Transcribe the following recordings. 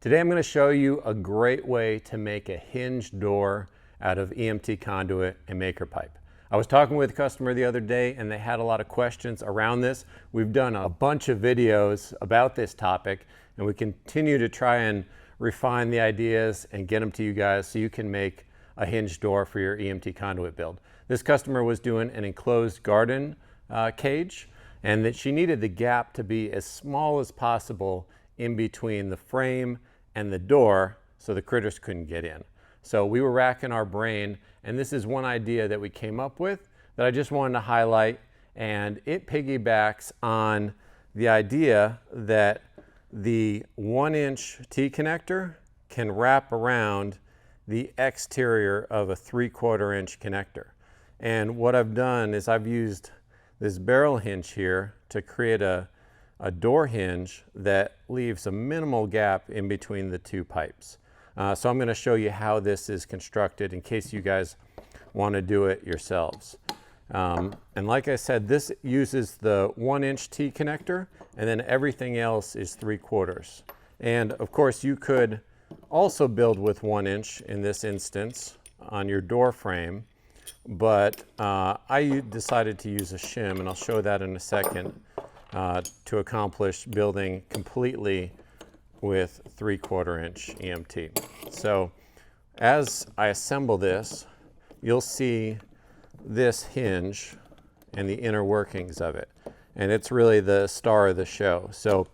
Today I'm going to show you a great way to make a hinge door out of EMT conduit and maker pipe. I was talking with a customer the other day and they had a lot of questions around this. We've done a bunch of videos about this topic and we continue to try and refine the ideas and get them to you guys so you can make a hinge door for your EMT conduit build. This customer was doing an enclosed garden cage, and that she needed the gap to be as small as possible in between the frame and the door so the critters couldn't get in. So we were racking our brain, and this is one idea that we came up with that I just wanted to highlight, and it piggybacks on the idea that the 1-inch T-connector can wrap around the exterior of a 3/4 inch connector. And what I've done is I've used this barrel hinge here to create a door hinge that leaves a minimal gap in between the two pipes. So I'm going to show you how this is constructed in case you guys want to do it yourselves. And like I said, this uses the 1-inch T connector, and then everything else is 3/4. And of course you could also build with 1-inch in this instance on your door frame, but I decided to use a shim, and I'll show that in a second, to accomplish building completely with 3/4 inch EMT. So as I assemble this, you'll see this hinge and the inner workings of it, and it's really the star of the show. So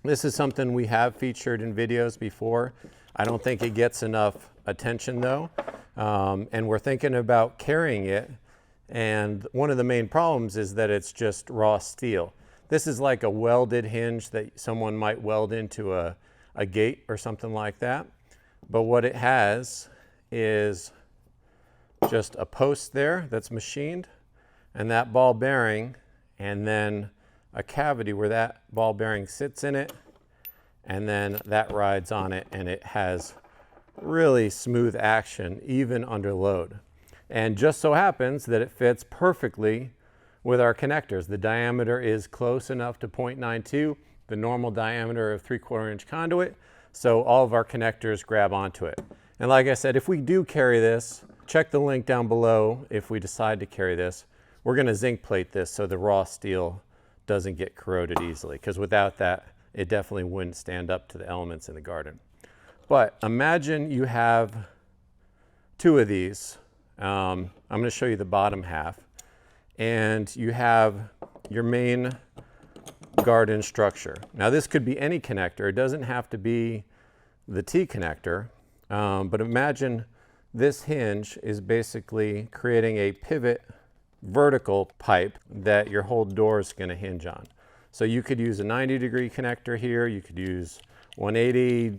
this is something we have featured in videos before. I don't think it gets enough attention though, and we're thinking about carrying it, and one of the main problems is that it's just raw steel. This is like a welded hinge that someone might weld into a gate or something like that. But what it has is just a post there that's machined, and that ball bearing, and then a cavity where that ball bearing sits in it, and then that rides on it, and it has really smooth action even under load. And just so happens that it fits perfectly with our connectors. The diameter is close enough to 0.92, the normal diameter of 3/4 inch conduit, so all of our connectors grab onto it. And like I said, if we do carry this, check the link down below. If we decide to carry this, we're going to zinc plate this so the raw steel doesn't get corroded easily, because without that it definitely wouldn't stand up to the elements in the garden. But imagine you have two of these. I'm going to show you the bottom half, and you have your main garden structure. Now this could be any connector. It doesn't have to be the T connector, but imagine this hinge is basically creating a pivot vertical pipe that your whole door is going to hinge on. So you could use a 90-degree connector here, you could use 180,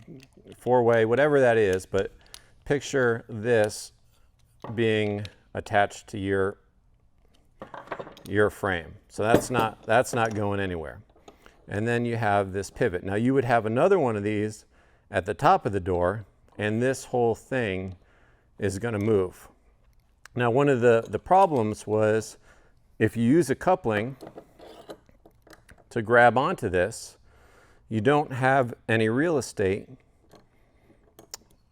4-way, whatever that is, but picture this being attached to your frame. So that's not going anywhere. And then you have this pivot. Now you would have another one of these at the top of the door, and this whole thing is going to move. Now one of the problems was if you use a coupling to grab onto this, you don't have any real estate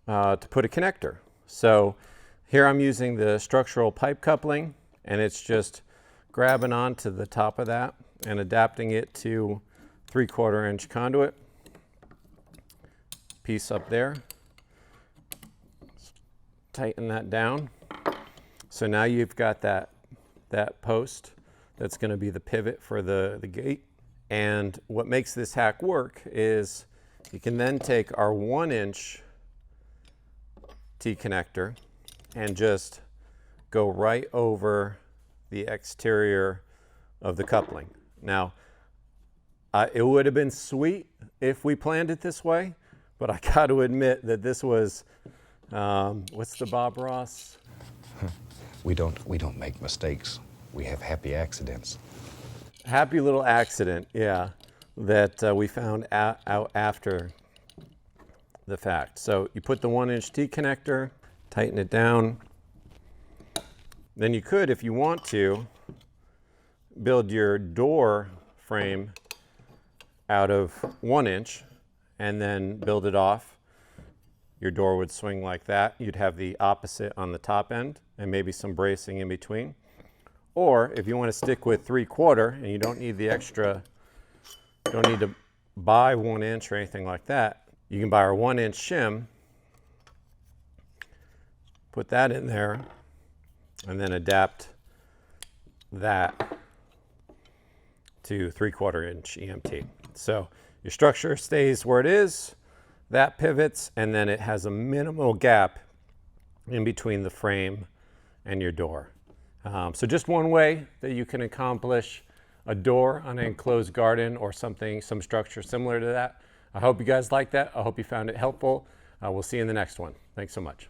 to put a connector. So here I'm using the structural pipe coupling, and it's just grabbing onto the top of that and adapting it to 3/4 inch conduit. Piece up there. Tighten that down. So now you've got that post that's going to be the pivot for the gate. And what makes this hack work is you can then take our 1-inch T connector and just go right over the exterior of the coupling. Now, it would have been sweet if we planned it this way, but I got to admit that this was, what's the Bob Ross? We don't make mistakes. We have happy accidents. Happy little accident, yeah, that we found out after the fact. So you put the 1-inch T connector, tighten it down. Then you could, if you want to, build your door frame out of 1 inch and then build it off. Your door would swing like that. You'd have the opposite on the top end and maybe some bracing in between. Or if you want to stick with 3/4 and you don't need the extra, don't need to buy 1 inch or anything like that, you can buy our 1 inch shim, put that in there, and then adapt that to 3/4 inch EMT. So your structure stays where it is, that pivots, and then it has a minimal gap in between the frame and your door. So just one way that you can accomplish a door on an enclosed garden or something, some structure similar to that. I hope you guys like that. I hope you found it helpful. We'll see you in the next one. Thanks so much.